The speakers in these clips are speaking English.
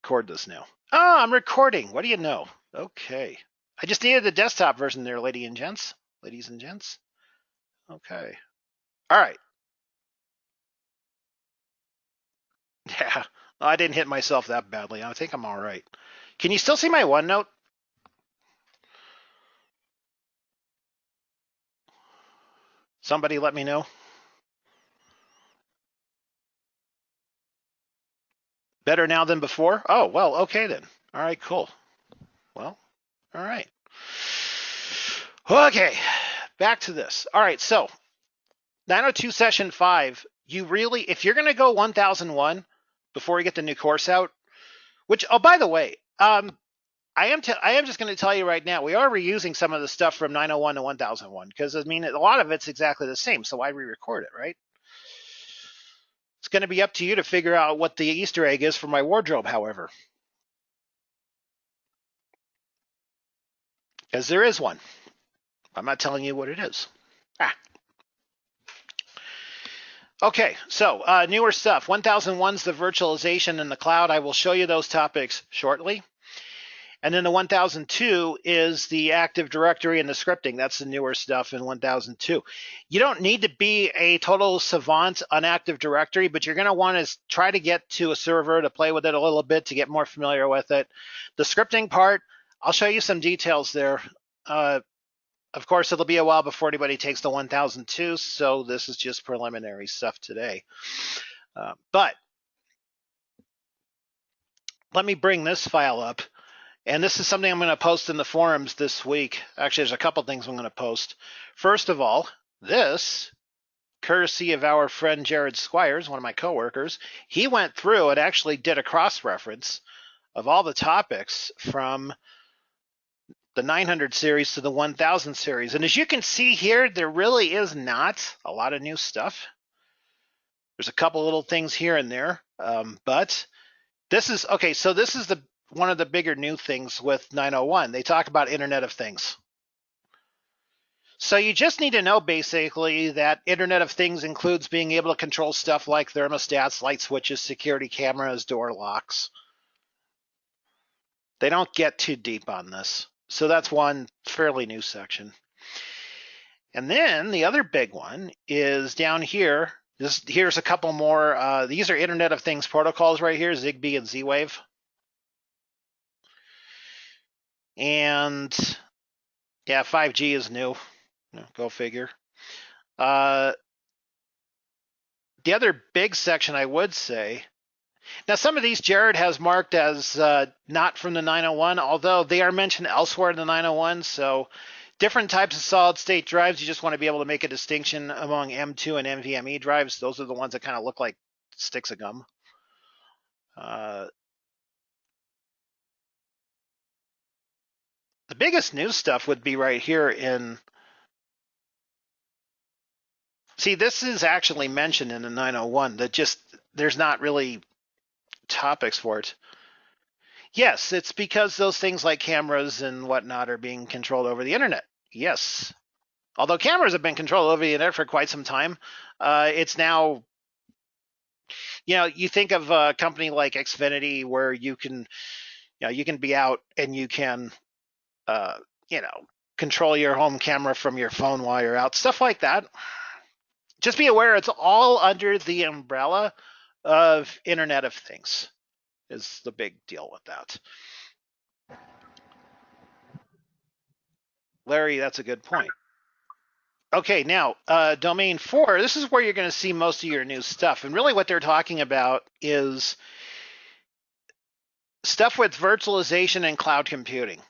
record this now. Oh, I'm recording. What do you know? Okay. I just needed the desktop version there, ladies and gents. Ladies and gents. Okay. All right. Yeah. I didn't hit myself that badly. I think I'm all right. Can you still see my OneNote? Somebody let me know. Better now than before? Oh, well, okay then. All right, cool. Well, all right. Okay, back to this. All right, so 902 session 5, you really, if you're going to go 1001 before you get the new course out, which, oh, by the way, I am just going to tell you right now, we are reusing some of the stuff from 901 to 1001 because, I mean, a lot of it's exactly the same, so why re-record it, right? It's going to be up to you to figure out what the Easter egg is for my wardrobe, however. Because there is one. I'm not telling you what it is. Okay, so newer stuff. 1001's the virtualization in the cloud. I will show you those topics shortly. And then the 1002 is the Active Directory and the scripting. That's the newer stuff in 1002. You don't need to be a total savant on Active Directory, but you're going to want to try to get to a server to play with it a little bit to get more familiar with it. The scripting part, I'll show you some details there. Of course, it'll be a while before anybody takes the 1002, so this is just preliminary stuff today. But let me bring this file up. And this is something I'm going to post in the forums this week. Actually, there's a couple things I'm going to post. First of all, this, courtesy of our friend Jared Squires, one of my coworkers, he went through and actually did a cross-reference of all the topics from the 900 series to the 1000 series. And as you can see here, there really is not a lot of new stuff. There's a couple little things here and there, but this is, okay, so this is one of the bigger new things with 901. They talk about Internet of Things. So you just need to know basically that Internet of Things includes being able to control stuff like thermostats, light switches, security cameras, door locks. They don't get too deep on this. So that's one fairly new section. And then the other big one is down here. Here's a couple more. These are Internet of Things protocols right here, Zigbee and Z-Wave. And yeah, 5G is new. Go figure. The other big section I would say, now some of these Jared has marked as not from the 901, although they are mentioned elsewhere in the 901. So different types of solid state drives, you just want to be able to make a distinction among M2 and NVMe drives. Those are the ones that kind of look like sticks of gum. The biggest new stuff would be right here in, see, this is actually mentioned in the 901 that just, there's not really topics for it. Yes, it's because those things like cameras and whatnot are being controlled over the internet. Yes. Although cameras have been controlled over the internet for quite some time, it's now, you think of a company like Xfinity where you can be out and you can, control your home camera from your phone while you're out, stuff like that. Just be aware it's all under the umbrella of Internet of Things is the big deal with that. Larry, that's a good point. Okay, now, domain 4, this is where you're going to see most of your new stuff. And really what they're talking about is stuff with virtualization and cloud computing.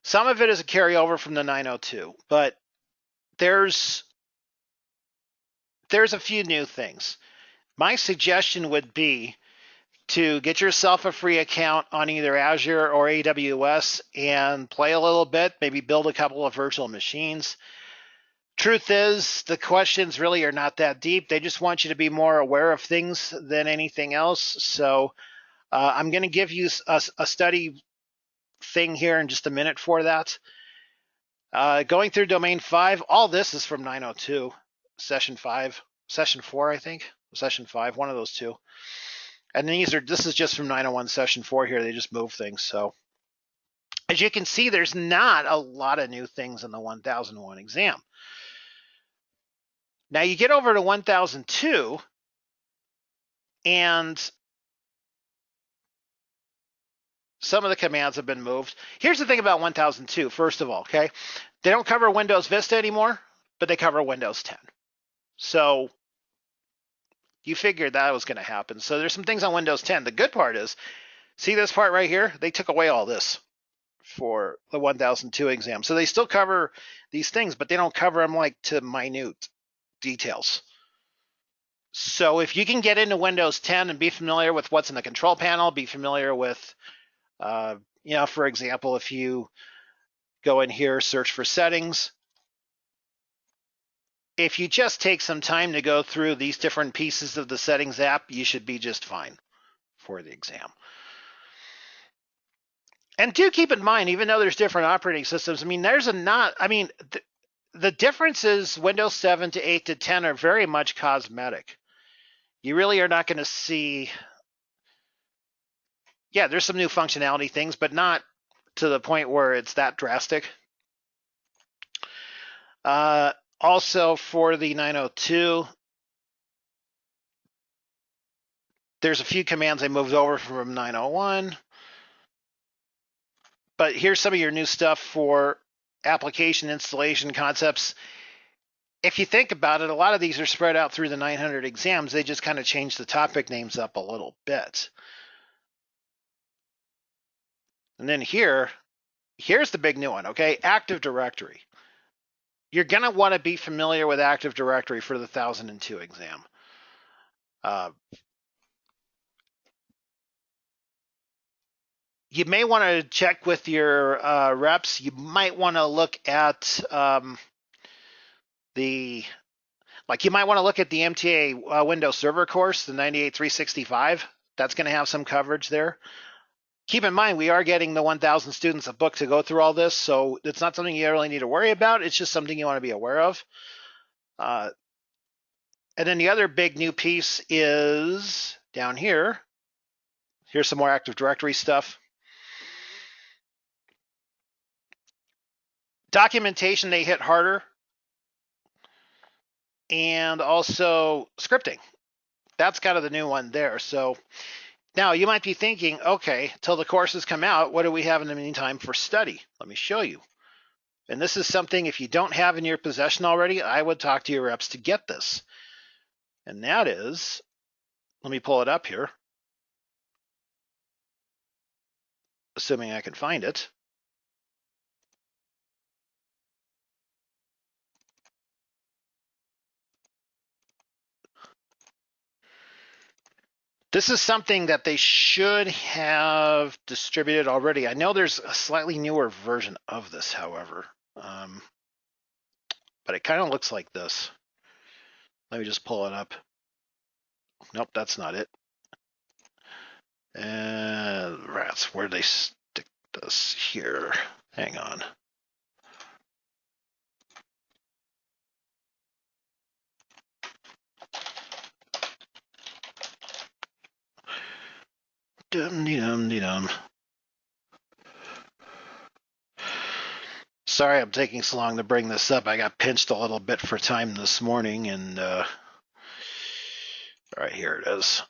Some of it is a carryover from the 902, but there's a few new things. My suggestion would be to get yourself a free account on either Azure or AWS and play a little bit, maybe build a couple of virtual machines. Truth is, the questions really are not that deep. They just want you to be more aware of things than anything else. So I'm going to give you a study thing here in just a minute for that. Going through domain 5, all this is from 902, session 4, I think, session 5, one of those two. And this is just from 901 session 4 here. They just move things. So as you can see, there's not a lot of new things in the 1001 exam. Now you get over to 1002 and some of the commands have been moved. Here's the thing about 1002, first of all, okay? They don't cover Windows Vista anymore, but they cover Windows 10. So you figured that was going to happen. So there's some things on Windows 10. The good part is, see this part right here? They took away all this for the 1002 exam. So they still cover these things, but they don't cover them like to minute details. So if you can get into Windows 10 and be familiar with what's in the control panel, be familiar with, for example, if you go in here, search for settings, if you just take some time to go through these different pieces of the settings app, you should be just fine for the exam. And do keep in mind, even though there's different operating systems, the differences Windows 7 to 8 to 10 are very much cosmetic. You really are not going to see, there's some new functionality things, but not to the point where it's that drastic. Also for the 902, there's a few commands I moved over from 901. But here's some of your new stuff for application installation concepts. If you think about it, a lot of these are spread out through the 900 exams. They just kind of change the topic names up a little bit. And then here's the big new one, okay? Active Directory. You're going to want to be familiar with Active Directory for the 1002 exam. You may want to check with your reps. You might want to look at you might want to look at the MTA Windows Server course, the 98365. That's going to have some coverage there. Keep in mind, we are getting the 1,000 students a book to go through all this, so it's not something you really need to worry about. It's just something you want to be aware of. And then the other big new piece is down here. Here's some more Active Directory stuff. Documentation, they hit harder. And also scripting. That's kind of the new one there. So now you might be thinking, okay, till the courses come out, what do we have in the meantime for study? Let me show you. And this is something, if you don't have in your possession already, I would talk to your reps to get this. And that is, let me pull it up here, assuming I can find it. This is something that they should have distributed already. I know there's a slightly newer version of this, however, but it kind of looks like this. Let me just pull it up. Nope, that's not it. And rats, where'd they stick this here? Hang on. Dum-de-dum-de-dum. Sorry I'm taking so long to bring this up. I got pinched a little bit for time this morning, and all right, here it is.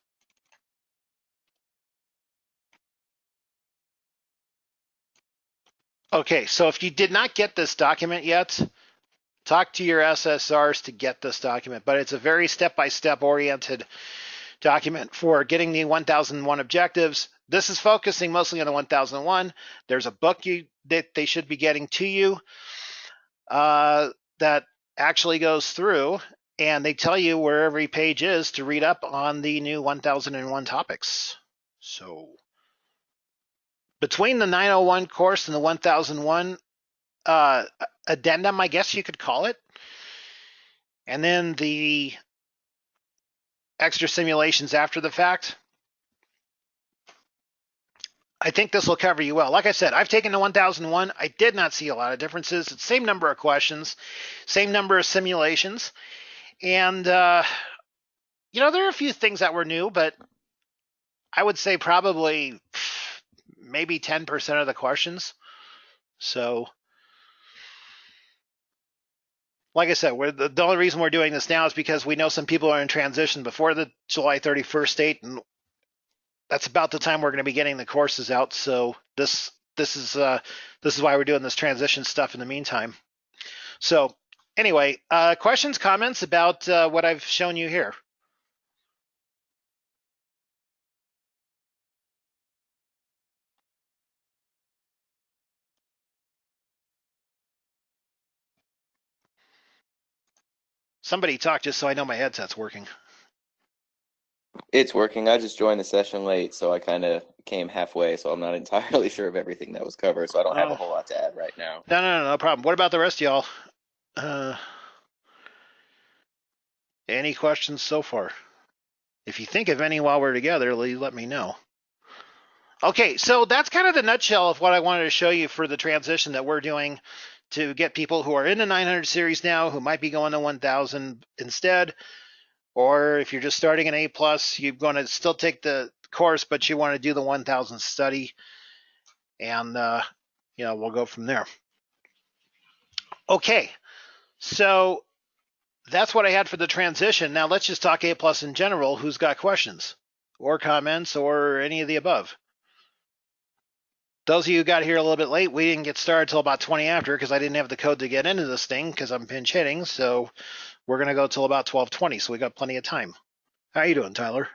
Okay, so if you did not get this document yet, talk to your SSRs to get this document, but it's a very step-by-step oriented document for getting the 1001 objectives. This is focusing mostly on the 1001. There's a book that they should be getting to you that actually goes through, and they tell you where every page is to read up on the new 1001 topics. So between the 901 course and the 1001 addendum, I guess you could call it, and then the extra simulations after the fact, I think this will cover you well. Like I said, I've taken the 1001. I did not see a lot of differences. It's the same number of questions, same number of simulations. And, there are a few things that were new, but I would say probably maybe 10% of the questions. So, like I said, the only reason we're doing this now is because we know some people are in transition before the July 31st date, and that's about the time we're going to be getting the courses out. So this is why we're doing this transition stuff in the meantime. So anyway, questions, comments about what I've shown you here? Somebody talk just so I know my headset's working. It's working. I just joined the session late, so I kind of came halfway, so I'm not entirely sure of everything that was covered, so I don't have a Oh, whole lot to add right now. no problem. What about the rest of y'all? Uh, any questions so far? If you think of any while we're together, let me know. Okay, so that's kind of the nutshell of what I wanted to show you for the transition that we're doing to get people who are in the 900 series now who might be going to 1000 instead, or if you're just starting an A+, you're going to still take the course, but you want to do the 1000 study, and we'll go from there. Okay, so that's what I had for the transition. Now let's just talk A+ in general. Who's got questions or comments or any of the above? Those of you who got here a little bit late, we didn't get started till about 20 after because I didn't have the code to get into this thing because I'm pinch hitting. So we're going to go till about 12:20. So we got plenty of time. How are you doing, Tyler?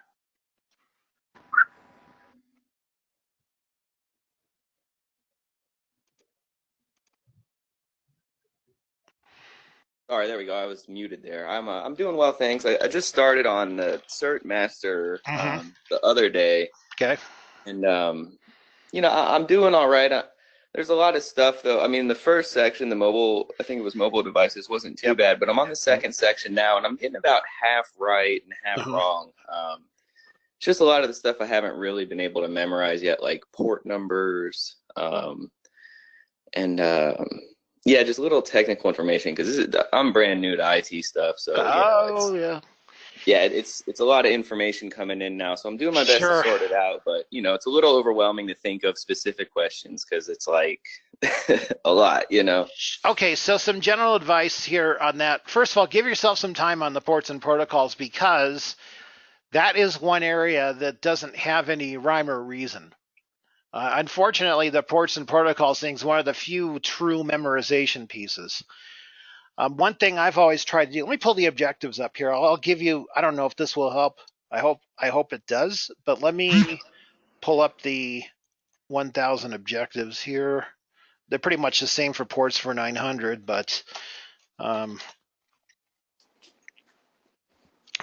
All right, there we go. I was muted there. I'm doing well, thanks. I just started on the Cert Master Mm-hmm. the other day, Okay. and I'm doing all right. There's a lot of stuff though. I mean, the first section, the mobile, I think it was mobile devices, wasn't too Yep. bad, but I'm on the Yep. second section now, and I'm getting about half right and half Mm-hmm. wrong. It's just a lot of the stuff I haven't really been able to memorize yet, like port numbers, and yeah, just little technical information because I'm brand new to IT stuff, so Oh it's yeah. yeah, it's a lot of information coming in now, so I'm doing my best to Sure. sort it out, but it's a little overwhelming to think of specific questions because it's like a lot. Okay, so some general advice here on that. First of all, give yourself some time on the ports and protocols because that is one area that doesn't have any rhyme or reason. Unfortunately, the ports and protocols thing is one of the few true memorization pieces. One thing I've always tried to do. Let me pull the objectives up here. I'll give you. I don't know if this will help. I hope it does. But let me pull up the 1,000 objectives here. They're pretty much the same for ports for 900, but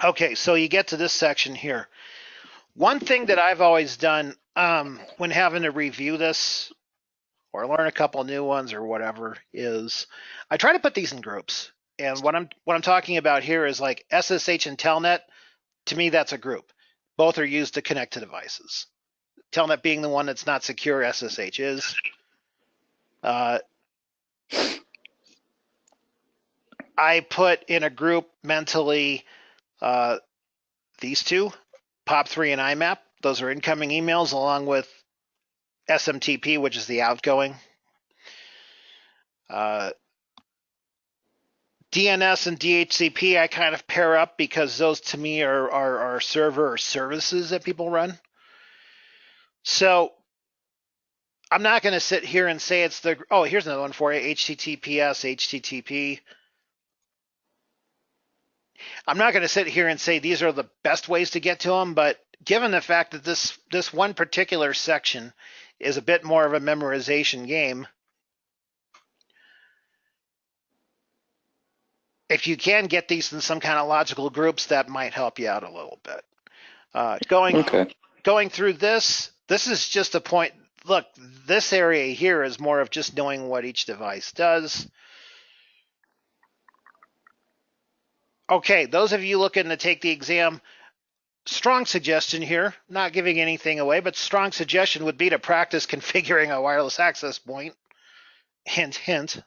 okay. So you get to this section here. One thing that I've always done when having to review this or learn a couple new ones or whatever is I try to put these in groups. And what I'm talking about here is like SSH and Telnet. To me, that's a group. Both are used to connect to devices. Telnet being the one that's not secure, SSH is. I put in a group mentally these two, POP3 and IMAP. Those are incoming emails along with SMTP, which is the outgoing. DNS and DHCP I kind of pair up because those to me are server or services that people run. So I'm not going to sit here and say it's the, oh, here's another one for you, HTTPS, HTTP. I'm not going to sit here and say these are the best ways to get to them, but given the fact that this one particular section is a bit more of a memorization game, if you can get these in some kind of logical groups, that might help you out a little bit. Okay. Going through this is just a point. Look, this area here is more of just knowing what each device does. Okay, those of you looking to take the exam, strong suggestion here, not giving anything away, but strong suggestion would be to practice configuring a wireless access point. Hint, hint.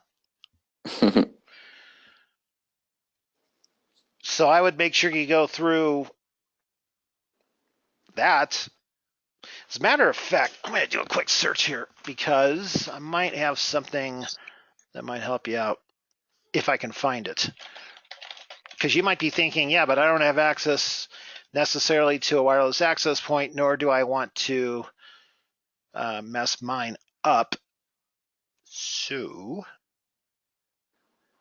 So I would make sure you go through that. As a matter of fact, I'm going to do a quick search here because I might have something that might help you out if I can find it. Because you might be thinking, yeah, but I don't have access necessarily to a wireless access point, nor do I want to mess mine up. So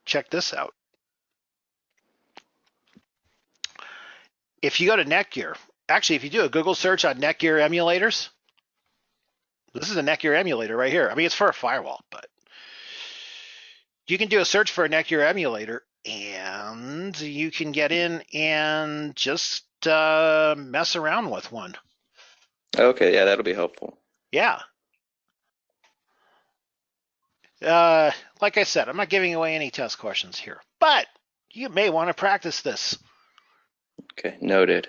check this out. If you go to Netgear, actually, if you do a Google search on Netgear emulators, this is a Netgear emulator right here. I mean, it's for a firewall, but you can do a search for a Netgear emulator, and you can get in and just mess around with one. Okay, yeah, that'll be helpful. Yeah. Like I said, I'm not giving away any test questions here, but you may want to practice this. Okay, noted.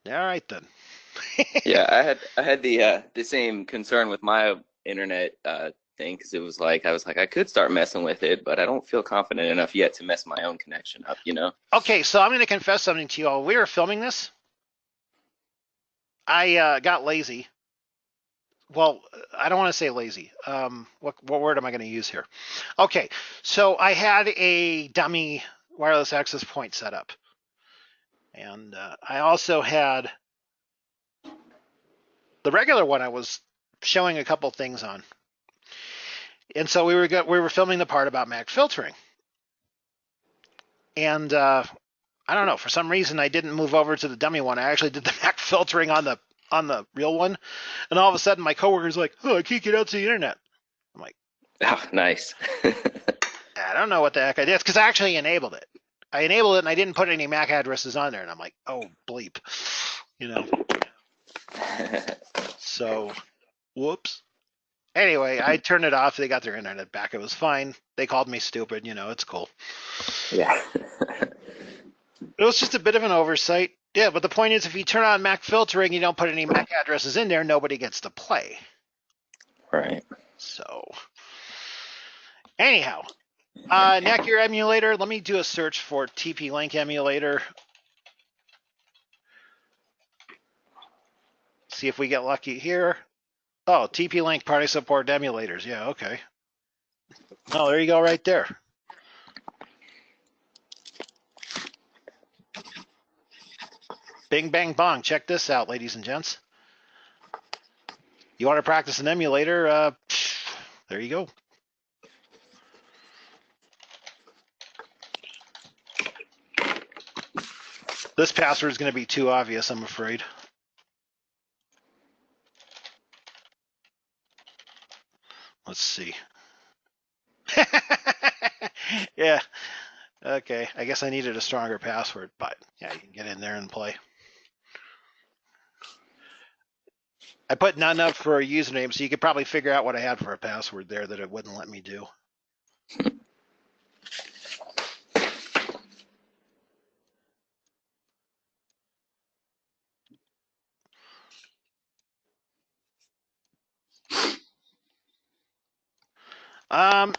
All right then. Yeah, I had the same concern with my internet thing because it was like I was like I could start messing with it, but I don't feel confident enough yet to mess my own connection up, you know? Okay, so I'm going to confess something to you all. We were filming this. I got lazy. Well, I don't want to say lazy. What word am I going to use here? Okay, so I had a dummy wireless access point set up, and I also had the regular one. I was showing a couple things on, and so we were filming the part about MAC filtering, and I don't know, for some reason I didn't move over to the dummy one. I actually did the MAC filtering on the real one, and all of a sudden my coworker's like, "Oh, I can't get out to the internet." I'm like, Oh, nice. I don't know what the heck I did. It's because I actually enabled it. I enabled it and I didn't put any MAC addresses on there, and I'm like, oh bleep, you know. So, whoops. Anyway, I turned it off. They got their internet back. It was fine. They called me stupid. You know, it's cool. Yeah. It was just a bit of an oversight. Yeah, but the point is, if you turn on MAC filtering, you don't put any MAC addresses in there, nobody gets to play. Right. So, anyhow, Netgear emulator. Let me do a search for TP-Link emulator. See if we get lucky here. Oh, TP-Link party support emulators. Yeah, okay. Oh, there you go, right there. Bing, bang, bong. Check this out, ladies and gents. You want to practice an emulator? There you go. This password is going to be too obvious, I'm afraid. Let's see. Yeah. Okay. I guess I needed a stronger password, but yeah, you can get in there and play. I put none up for a username, so you could probably figure out what I had for a password there that it wouldn't let me do.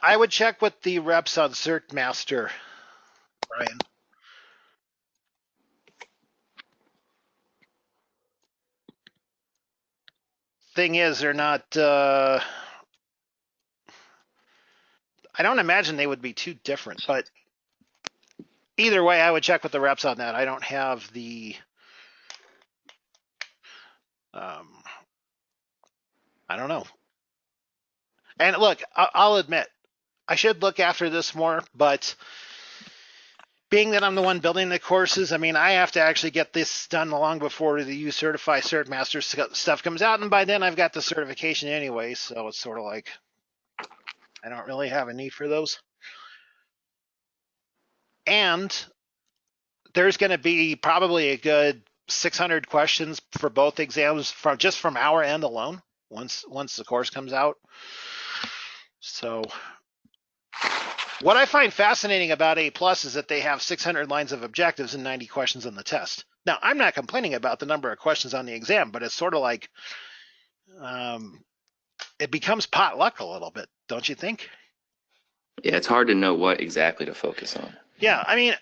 I would check with the reps on CertMaster, Brian. Thing is, they're not. I don't imagine they would be too different, but either way, I would check with the reps on that. I don't have the. I don't know. And look, I'll admit, I should look after this more, but being that I'm the one building the courses, I mean, I have to actually get this done long before the U Certify CertMaster stuff comes out, and by then I've got the certification anyway, so it's sort of like I don't really have a need for those. And there's going to be probably a good 600 questions for both exams from our end alone once the course comes out. So what I find fascinating about A+ is that they have 600 lines of objectives and 90 questions on the test. Now, I'm not complaining about the number of questions on the exam, but it's sort of like it becomes potluck a little bit, don't you think? Yeah, it's hard to know what exactly to focus on. Yeah, I mean,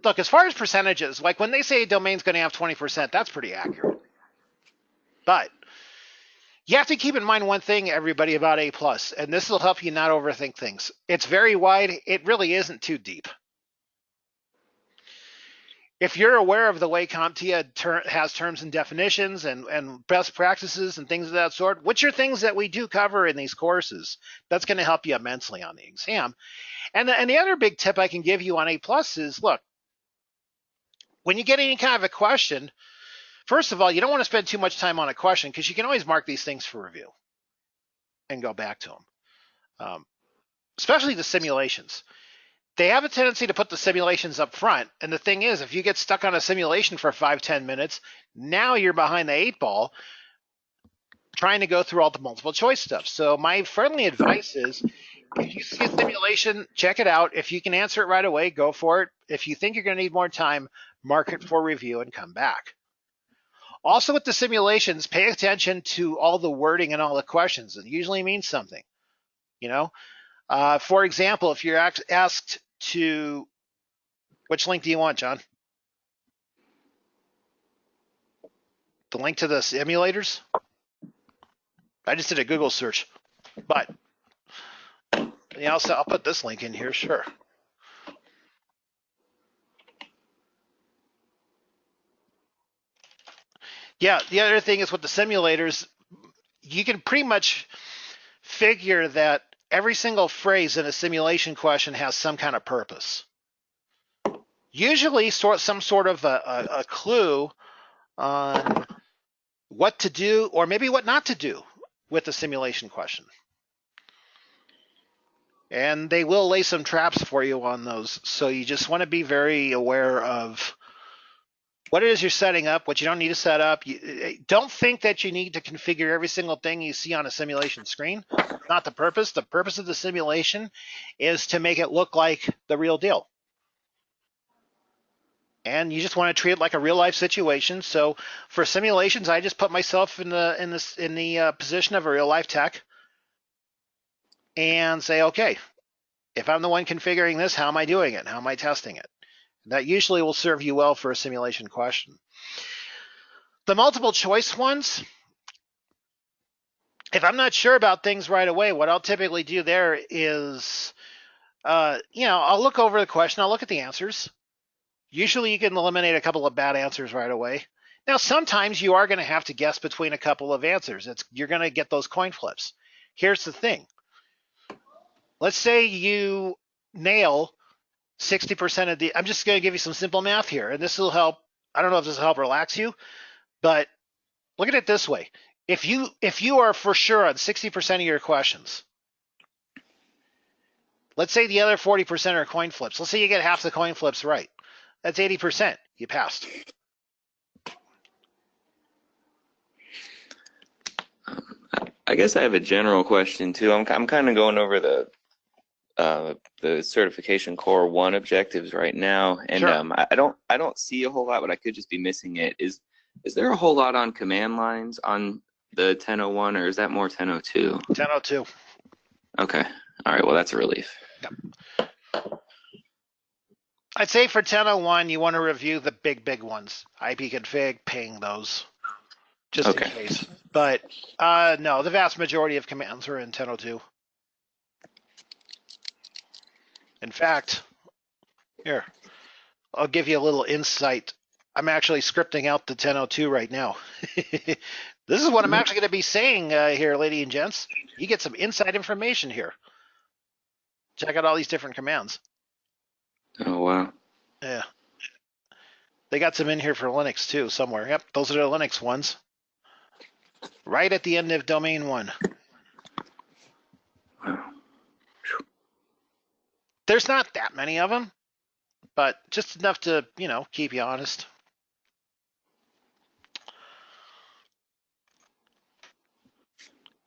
look, as far as percentages, like when they say a domain's going to have 20%, that's pretty accurate. But you have to keep in mind one thing, everybody, about A+, and this will help you not overthink things. It's very wide. It really isn't too deep. If you're aware of the way CompTIA has terms and definitions and best practices and things of that sort, which are things that we do cover in these courses, that's going to help you immensely on the exam. And the other big tip I can give you on A+ is, look, when you get any kind of a question, first of all, you don't want to spend too much time on a question because you can always mark these things for review and go back to them, especially the simulations. They have a tendency to put the simulations up front. And the thing is, if you get stuck on a simulation for 5-10 minutes, now you're behind the 8 ball trying to go through all the multiple choice stuff. So my friendly advice is, if you see a simulation, check it out. If you can answer it right away, go for it. If you think you're going to need more time, mark it for review and come back. Also with the simulations, pay attention to all the wording and all the questions. It usually means something, you know. For example, if you're asked to, which link do you want, John? The link to the simulators? I just did a Google search, but yeah, I'll put this link in here, sure. Yeah, the other thing is with the simulators, you can pretty much figure that every single phrase in a simulation question has some kind of purpose. Usually some sort of a clue on what to do or maybe what not to do with the simulation question. And they will lay some traps for you on those. So you just want to be very aware of what it is you're setting up, what you don't need to set up. Don't think that you need to configure every single thing you see on a simulation screen. Not the purpose. The purpose of the simulation is to make it look like the real deal. And you just want to treat it like a real life situation. So for simulations, I just put myself in the position of a real life tech and say, okay, if I'm the one configuring this, how am I doing it? How am I testing it? That usually will serve you well for a simulation question. The multiple choice ones, if I'm not sure about things right away, what I'll typically do there is, I'll look over the question, I'll look at the answers. Usually you can eliminate a couple of bad answers right away. Now, sometimes you are going to have to guess between a couple of answers. You're going to get those coin flips. Here's the thing. Let's say you nail 60% of the, I'm just going to give you some simple math here, and this will help. I don't know if this will help relax you, but look at it this way. If you are for sure on 60% of your questions, let's say the other 40% are coin flips. Let's say you get half the coin flips right. That's 80%. You passed. I guess I have a general question too. I'm kind of going over the certification core 1 objectives right now, and Sure. I don't see a whole lot, but I could just be missing it. Is there a whole lot on command lines on the 1001, or is that more 1002? 1002. Okay. All right. Well, that's a relief. Yep. I'd say for 1001, you want to review the big ones. ipconfig, ping those, just in case. But no, the vast majority of commands are in 1002. In fact, here, I'll give you a little insight. I'm actually scripting out the 1002 right now. This is what I'm actually going to be saying here, ladies and gents. You get some inside information here. Check out all these different commands. Oh, wow. Yeah. They got some in here for Linux too, somewhere. Yep, those are the Linux ones. Right at the end of domain 1. Wow. There's not that many of them, but just enough to, keep you honest.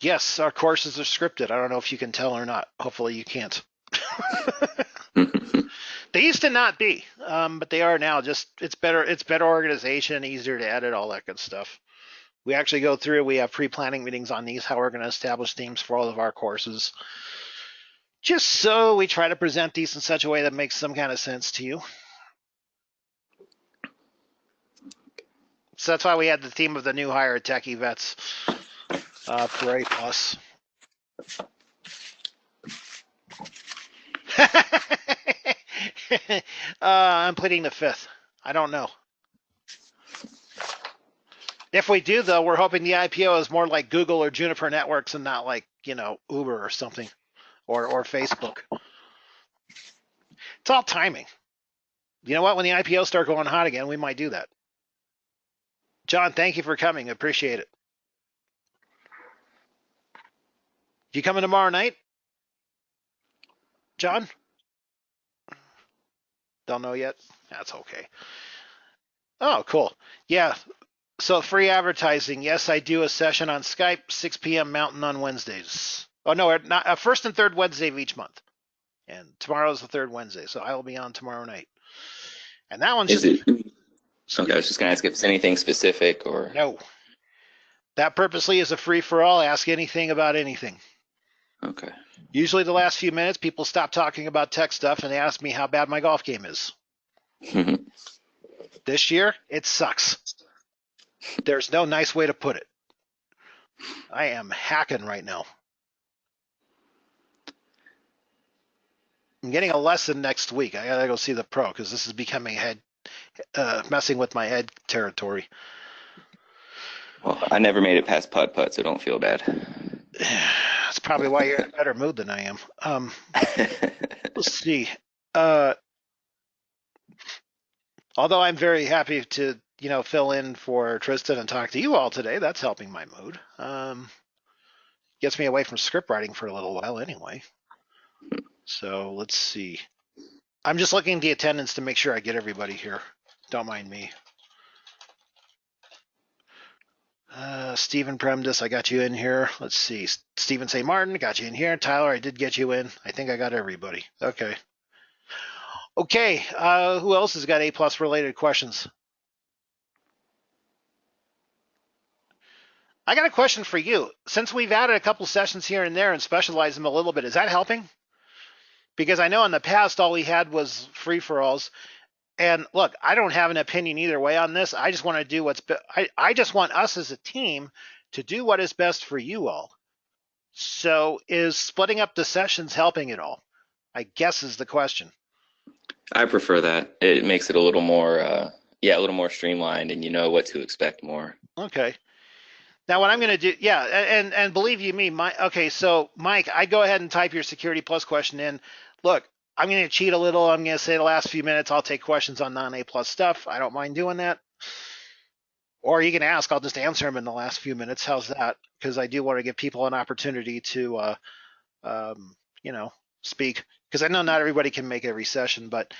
Yes, our courses are scripted. I don't know if you can tell or not. Hopefully you can't. They used to not be, but they are now. Just it's better organization, easier to edit, all that good stuff. We actually go through. We have pre-planning meetings on these, how we're going to establish themes for all of our courses, just so we try to present these in such a way that makes some kind of sense to you. So that's why we had the theme of the new hire techie vets for A+. I'm pleading the fifth. I don't know. If we do, though, we're hoping the IPO is more like Google or Juniper Networks and not like, Uber or something or Facebook. It's all timing. You know what? When the IPOs start going hot again, we might do that. John, thank you for coming. Appreciate it. You coming tomorrow night, John? Don't know yet. That's okay. Oh, cool. Yeah. So free advertising. Yes, I do a session on Skype, 6 p.m. Mountain on Wednesdays. Oh no, not first and third Wednesday of each month. And tomorrow is the third Wednesday, so I will be on tomorrow night. And that one's Is just it okay? I was just gonna ask if it's anything specific or no. That purposely is a free for all. Ask anything about anything. okay. Usually, the last few minutes, people stop talking about tech stuff and they ask me how bad my golf game is. This year, it sucks. There's no nice way to put it. I am hacking right now. I'm getting a lesson next week. I gotta go see the pro because this is becoming messing with my head territory. Well, I never made it past putt, so don't feel bad. That's probably why you're in a better mood than I am. Let's see. Although I'm very happy to, fill in for Tristan and talk to you all today, that's helping my mood. Gets me away from script writing for a little while anyway. So let's see. I'm just looking at the attendance to make sure I get everybody here. Don't mind me. Stephen Premdis, I got you in here. Let's see. Stephen St. Martin, got you in here. Tyler, I did get you in. I think I got everybody. Okay. Okay. Who else has got A+ related questions? I got a question for you. Since we've added a couple sessions here and there and specialized them a little bit, is that helping? Because I know in the past all we had was free-for-alls. And look, I don't have an opinion either way on this. I just want to do what's I just want us as a team to do what is best for you all. So is splitting up the sessions helping at all? I guess is the question. I prefer that. It makes it a little more, a little more streamlined, and you know what to expect more. Okay. Now what I'm going to do, yeah, and believe you me, so Mike, I go ahead and type your Security Plus question in. Look, I'm going to cheat a little. I'm going to say the last few minutes I'll take questions on non-A+ stuff. I don't mind doing that. Or you can ask, I'll just answer them in the last few minutes. How's that? Because I do want to give people an opportunity to, speak. Because I know not everybody can make every session. But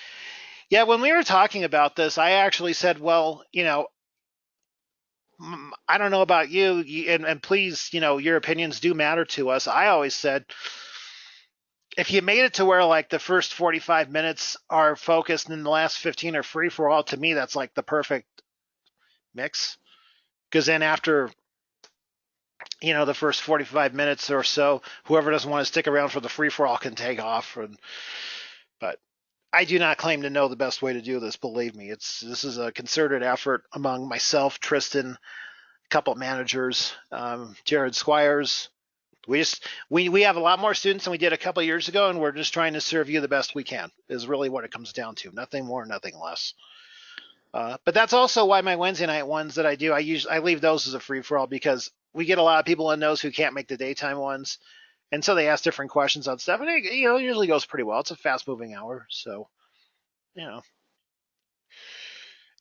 yeah, when we were talking about this, I actually said, well, I don't know about you, and please, your opinions do matter to us. I always said, if you made it to where like the first 45 minutes are focused and the last 15 are free for all, to me, that's like the perfect mix. Because then after, the first 45 minutes or so, whoever doesn't want to stick around for the free for all can take off. But I do not claim to know the best way to do this. Believe me, this is a concerted effort among myself, Tristan, a couple of managers, Jared Squires. We have a lot more students than we did a couple of years ago, and we're just trying to serve you the best we can. Is really what it comes down to. Nothing more, nothing less. But that's also why my Wednesday night ones that I do, I leave those as a free for all because we get a lot of people in those who can't make the daytime ones, and so they ask different questions on stuff, and it usually goes pretty well. It's a fast moving hour, so you know.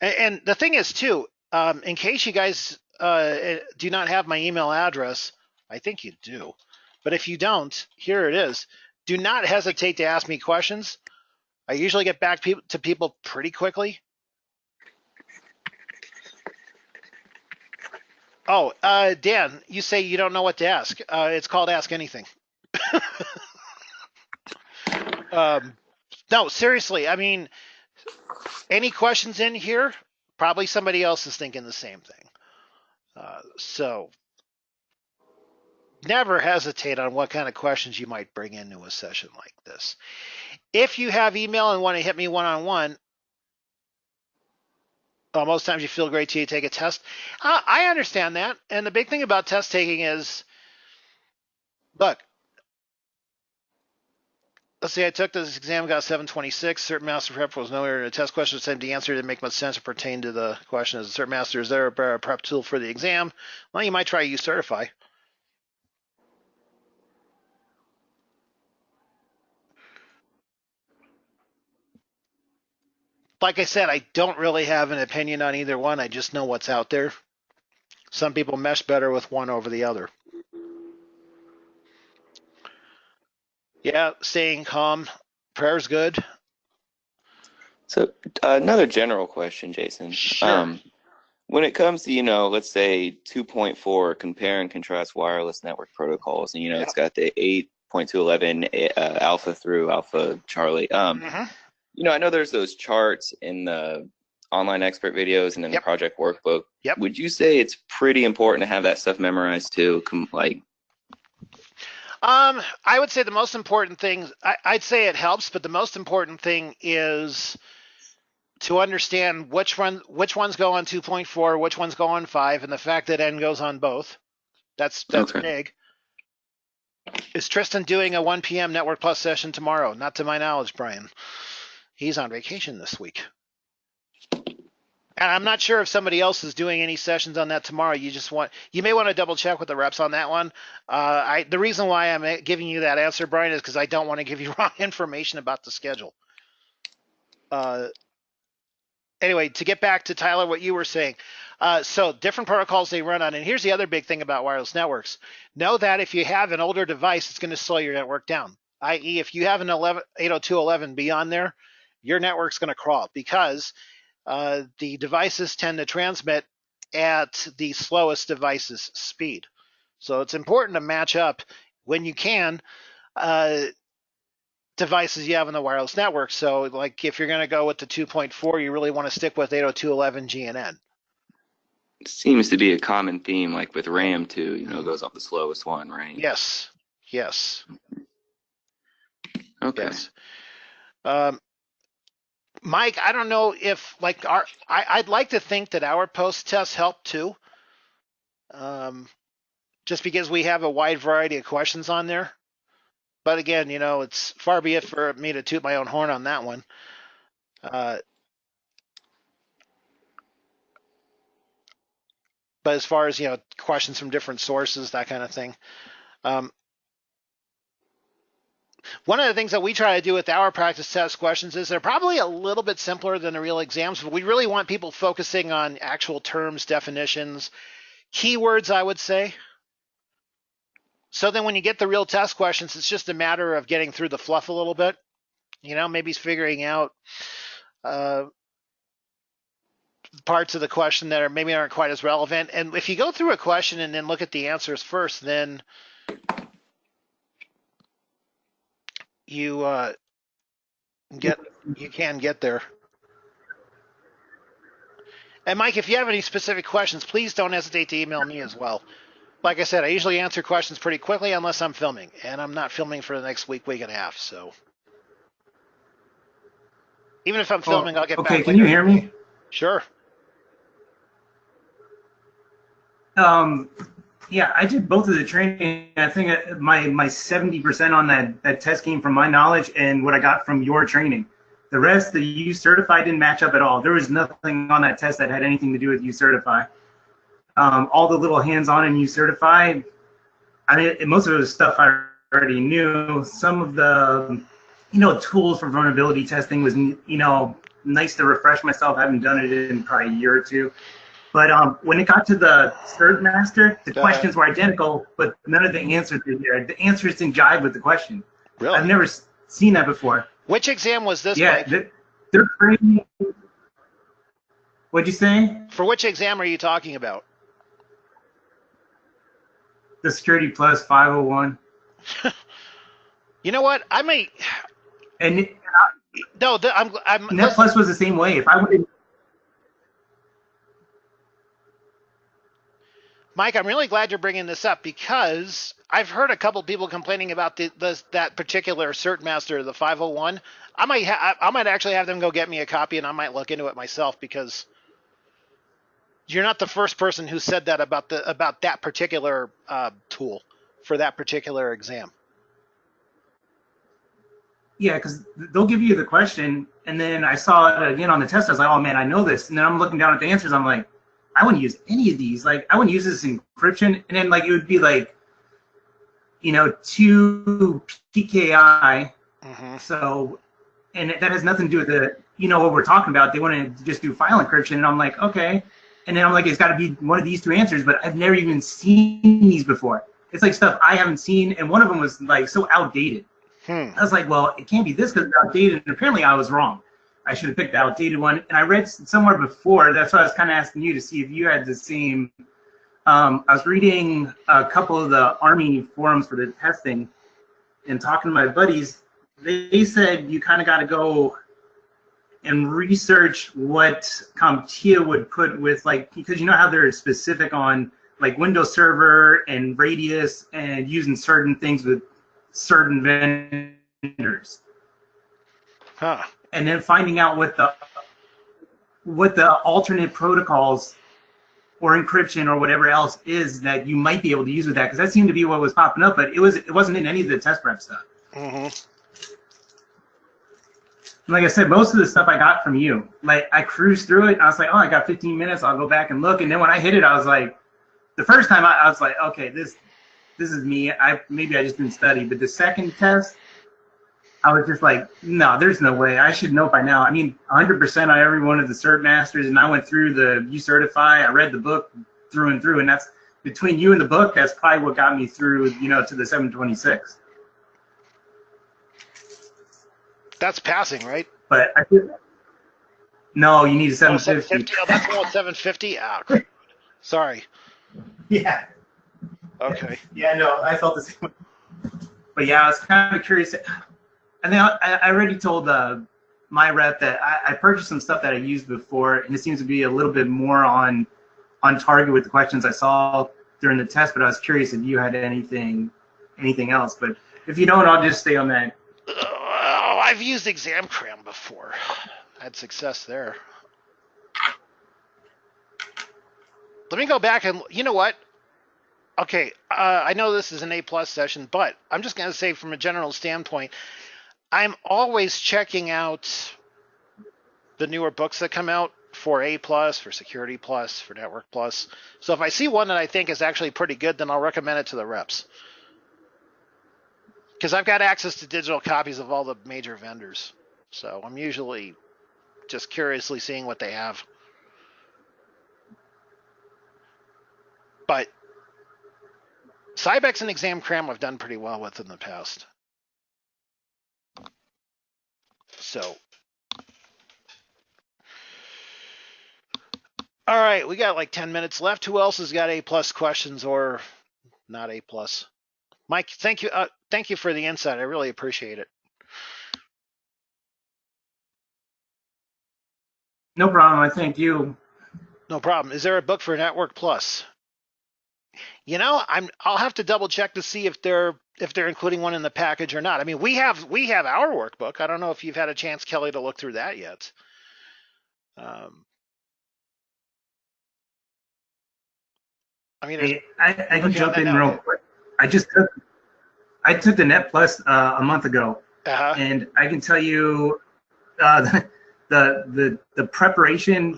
And the thing is too, in case you guys do not have my email address, I think you do, but if you don't, here it is. Do not hesitate to ask me questions. I usually get back to people pretty quickly. Oh, Dan, you say you don't know what to ask. It's called Ask Anything. No, seriously. I mean, any questions in here? Probably somebody else is thinking the same thing. So never hesitate on what kind of questions you might bring into a session like this. If you have email and want to hit me one-on-one, Most times you feel great till you take a test. I understand that. And the big thing about test taking is, look, let's see, I took this exam, got 726. Certain master prep was nowhere. A test question said the answer didn't make much sense or pertain to the question. As a certain master, is there a prep tool for the exam? Well, you might try U-Certify. Like I said, I don't really have an opinion on either one. I just know what's out there. Some people mesh better with one over the other. Yeah, staying calm. Prayer's good. So another general question, Jason. Sure. When it comes to, let's say 2.4, compare and contrast wireless network protocols, and Yeah. it's got the 8.211 alpha through alpha Charlie. I know there's those charts in the online expert videos and in the Yep. project workbook. Yep. Would you say it's pretty important to have that stuff memorized too? I would say the most important thing, I'd say it helps, but the most important thing is to understand which ones go on 2.4, which ones go on 5, and the fact that N goes on both. That's Okay. big. Is Tristan doing a 1 p.m. Network Plus session tomorrow? Not to my knowledge, Brian. He's on vacation this week. And I'm not sure if somebody else is doing any sessions on that tomorrow. You may want to double check with the reps on that one. The reason why I'm giving you that answer, Brian, is because I don't want to give you wrong information about the schedule. Anyway, to get back to Tyler, what you were saying. So different protocols they run on. And here's the other big thing about wireless networks. Know that if you have an older device, it's going to slow your network down. I.e., if you have an 802.11 beyond there, your network's going to crawl because the devices tend to transmit at the slowest device's speed. So it's important to match up when you can devices you have in the wireless network. So like if you're going to go with the 2.4, you really want to stick with 802.11 GNN. Seems to be a common theme, like with RAM too, goes off the slowest one, right? Yes. Okay. Yes. Mike, I don't know if I'd like to think that our post tests help too. Just because we have a wide variety of questions on there. But again, it's far be it for me to toot my own horn on that one. But as far as, questions from different sources, that kind of thing. One of the things that we try to do with our practice test questions is they're probably a little bit simpler than the real exams, but we really want people focusing on actual terms, definitions, keywords, I would say. So then when you get the real test questions, it's just a matter of getting through the fluff a little bit. Maybe figuring out parts of the question that maybe aren't quite as relevant. And if you go through a question and then look at the answers first, then you can get there. And Mike, if you have any specific questions, please don't hesitate to email me as well. Like I said, I usually answer questions pretty quickly unless I'm filming, and I'm not filming for the next week and a half. So even if I'm filming, I'll get back. Okay, can you hear me? Sure. Yeah, I did both of the training. I think my 70% on that test came from my knowledge and what I got from your training. The rest, the U-Certify didn't match up at all. There was nothing on that test that had anything to do with U-Certify. All the little hands-on in U-Certify, I mean, most of it was stuff I already knew. Some of the, tools for vulnerability testing was, nice to refresh myself. I haven't done it in probably a year or two. But when it got to the Cert Master, the questions were identical, but none of the answers were there. The answers didn't jive with the question. Really? I've never seen that before. Which exam was this, yeah, Mike? They're training. What'd you say? For which exam are you talking about? The Security Plus 501. You know what? I may. And no, I'm. Net Plus was the same way. If I would. Mike, I'm really glad you're bringing this up because I've heard a couple people complaining about that particular Cert Master, the 501. I might actually have them go get me a copy, and I might look into it myself because You're not the first person who said that about that particular tool for that particular exam. Yeah, because they'll give you the question, and then I saw it again on the test. I was like, oh man, I know this. And then I'm looking down at the answers. I'm like, I wouldn't use any of these. Like, I wouldn't use this encryption. And then like it would be like, 2 PKI. Mm-hmm. So, and that has nothing to do with what we're talking about. They want to just do file encryption, and I'm like, okay. And then I'm like, it's got to be one of these 2 answers, but I've never even seen these before. It's like stuff I haven't seen, and one of them was like so outdated. I was like, well, it can't be this because it's outdated, and apparently I was wrong. I should have picked the outdated one. And I read somewhere before, that's why I was kind of asking you to see if you had the same. I was reading a couple of the Army forums for the testing and talking to my buddies. They said you kind of got to go and research what CompTIA would put with, like, because you know how they're specific on like Windows Server and Radius and using certain things with certain vendors. Huh. And then finding out what the alternate protocols or encryption or whatever else is that you might be able to use with that, because that seemed to be what was popping up, but it wasn't in any of the test prep stuff. Mm-hmm. Like I said, most of the stuff I got from you. Like, I cruised through it, and I was like, oh, I got 15 minutes, I'll go back and look. And then when I hit it, I was like, the first time I was like, okay, this is me. Maybe I just didn't study. But the second test, I was just like, no, there's no way. I should know by now. I mean, 100% on every one of the cert masters, and I went through the You Certify. I read the book through and through, and that's between you and the book. That's probably what got me through, to the 726. That's passing, right? But no, you need a 750. 750. Oh, that's all 750. Ah, crap. Sorry. Yeah. Okay. Yeah, no, I felt the same way. But yeah, I was kind of curious. And then I already told my rep that I purchased some stuff that I used before, and it seems to be a little bit more on target with the questions I saw during the test. But I was curious if you had anything else. But if you don't, I'll just stay on that. Oh, I've used ExamCram before. I had success there. Let me go back and, you know what? Okay, I know this is an A+ session, but I'm just going to say from a general standpoint, I'm always checking out the newer books that come out for A+, for Security+, for Network+. So if I see one that I think is actually pretty good, then I'll recommend it to the reps. Because I've got access to digital copies of all the major vendors. So I'm usually just curiously seeing what they have. But Cybex and ExamCram I've done pretty well with in the past. So, all right, we got like 10 minutes left. Who else has got A+ questions or not A+? Mike, thank you for the insight. I really appreciate it. No problem. I thank you. No problem. Is there a book for Network Plus? I'll have to double check to see if they're including one in the package or not. I mean, we have our workbook. I don't know if you've had a chance, Kelly, to look through that yet. I mean, I can jump in real quick. I took the Net Plus a month ago, and I can tell you the preparation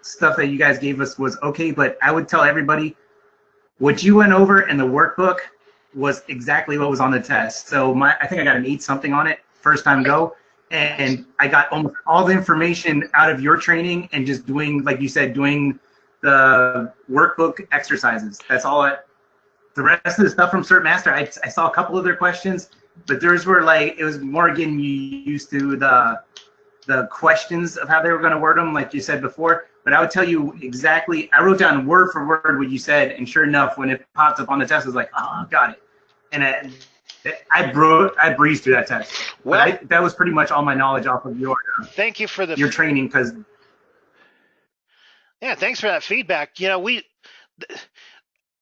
stuff that you guys gave us was okay, but I would tell everybody what you went over in the workbook was exactly what was on the test. So I think I got an 8 something on it first time go, and I got almost all the information out of your training and just doing, like you said, doing the workbook exercises. That's all. The rest of the stuff from Cert Master, I saw a couple of their questions, but theirs were like, it was more getting you used to the questions of how they were going to word them, like you said before. But I would tell you exactly, I wrote down word for word what you said, and sure enough, when it popped up on the test, I was like, oh, got it. And I breezed through that test. Well, that was pretty much all my knowledge off of your thank you for your training. Yeah, thanks for that feedback.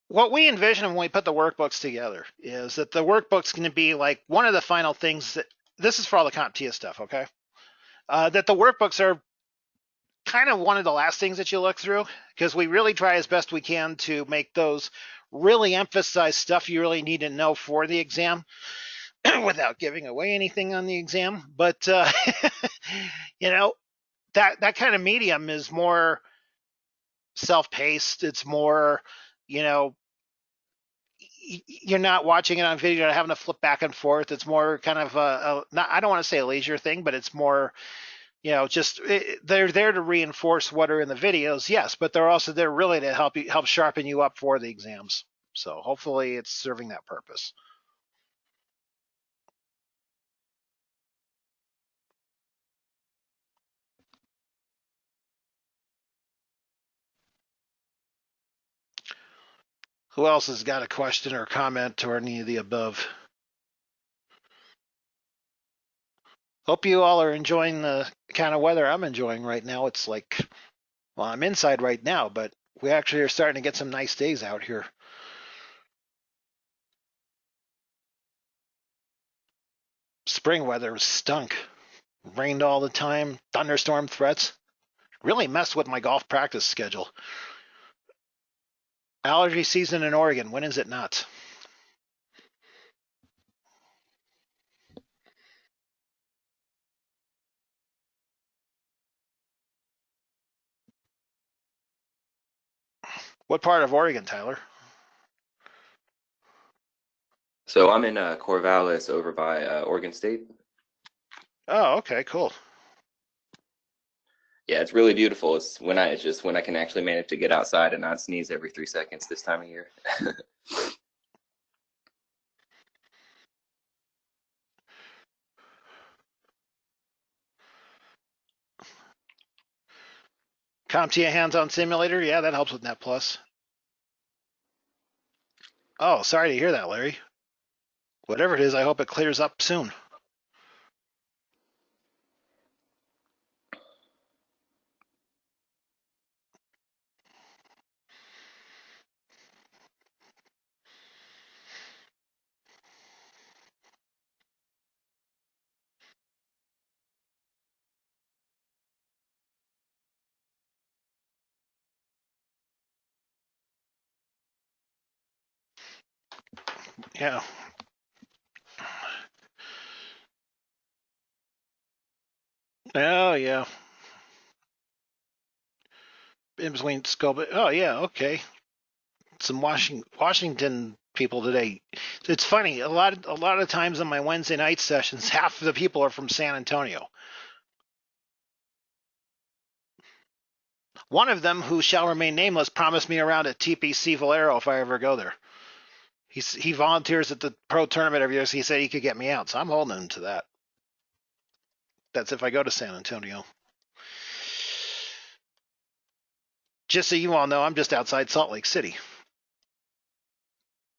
What we envision when we put the workbooks together is that the workbook's going to be like one of the final things that, this is for all the CompTIA stuff, okay? That the workbooks are kind of one of the last things that you look through, because we really try as best we can to make those really emphasize stuff you really need to know for the exam without giving away anything on the exam. But you know, that kind of medium is more self-paced. It's more, you know, you're not watching it on video and having to flip back and forth. It's more kind of not, I don't want to say a leisure thing, but it's more, you know, just they're there to reinforce what are in the videos, yes, but they're also there really to help sharpen you up for the exams. So hopefully it's serving that purpose. Who else has got a question or comment or any of the above? Hope you all are enjoying the kind of weather I'm enjoying right now. It's like, well, I'm inside right now, but we actually are starting to get some nice days out here. Spring weather stunk. Rained all the time, thunderstorm threats. Really messed with my golf practice schedule. Allergy season in Oregon, when is it not? What part of Oregon, Tyler? So I'm in Corvallis over by Oregon State. Oh, okay, cool. Yeah, it's really beautiful. It's just when I can actually manage to get outside and not sneeze every 3 seconds this time of year. CompTIA hands-on simulator, yeah, that helps with Net Plus. Oh, sorry to hear that, Larry. Whatever it is, I hope it clears up soon. Yeah. Oh, yeah. In between scope. Oh, yeah, okay. Some Washington people today. It's funny. A lot of times on my Wednesday night sessions, half of the people are from San Antonio. One of them, who shall remain nameless, promised me around at TPC Valero if I ever go there. He volunteers at the pro tournament every year, so he said he could get me out. So I'm holding him to that. That's if I go to San Antonio. Just so you all know, I'm just outside Salt Lake City.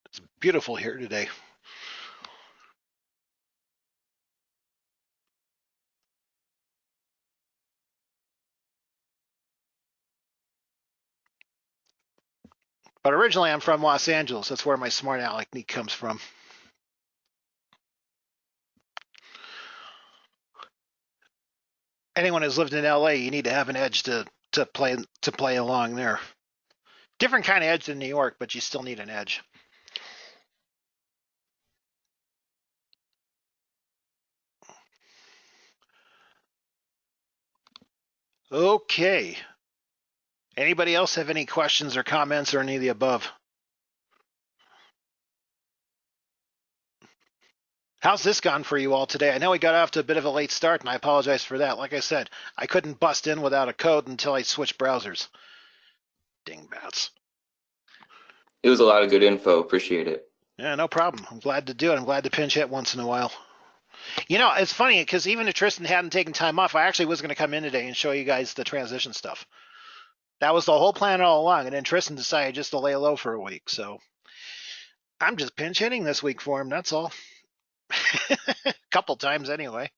It's beautiful here today. But originally I'm from Los Angeles. That's where my smart aleck nick comes from. Anyone who's lived in LA, you need to have an edge to play along there. Different kind of edge than New York, but you still need an edge. Okay. Anybody else have any questions or comments or any of the above? How's this gone for you all today? I know we got off to a bit of a late start, and I apologize for that. Like I said, I couldn't bust in without a code until I switched browsers. Dingbats. It was a lot of good info. Appreciate it. Yeah, no problem. I'm glad to do it. I'm glad to pinch hit once in a while. You know, it's funny because even if Tristan hadn't taken time off, I actually was going to come in today and show you guys the transition stuff. That was the whole plan all along, and then Tristan decided just to lay low for a week. So I'm just pinch hitting this week for him. That's all. A couple times anyway.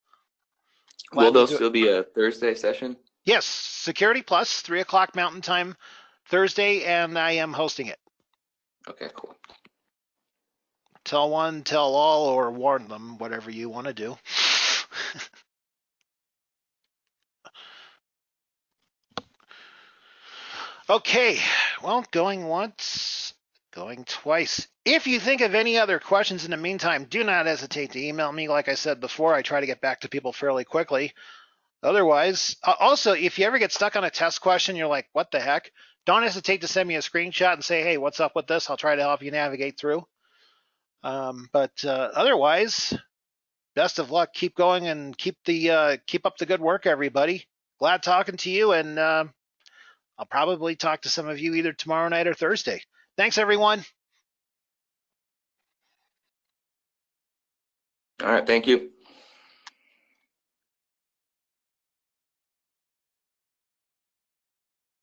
Will there still be a Thursday session? Yes, Security Plus, 3 o'clock Mountain Time Thursday, and I am hosting it. Okay, cool. Tell one, tell all, or warn them, whatever you want to do. Okay, well, going once, going twice. If you think of any other questions in the meantime, do not hesitate to email me. Like I said before, I try to get back to people fairly quickly. Otherwise, also, if you ever get stuck on a test question, you're like, what the heck? Don't hesitate to send me a screenshot and say, hey, what's up with this? I'll try to help you navigate through. But otherwise, best of luck. Keep going and keep up the good work, everybody. Glad talking to you, and I'll probably talk to some of you either tomorrow night or Thursday. Thanks, everyone. All right, thank you.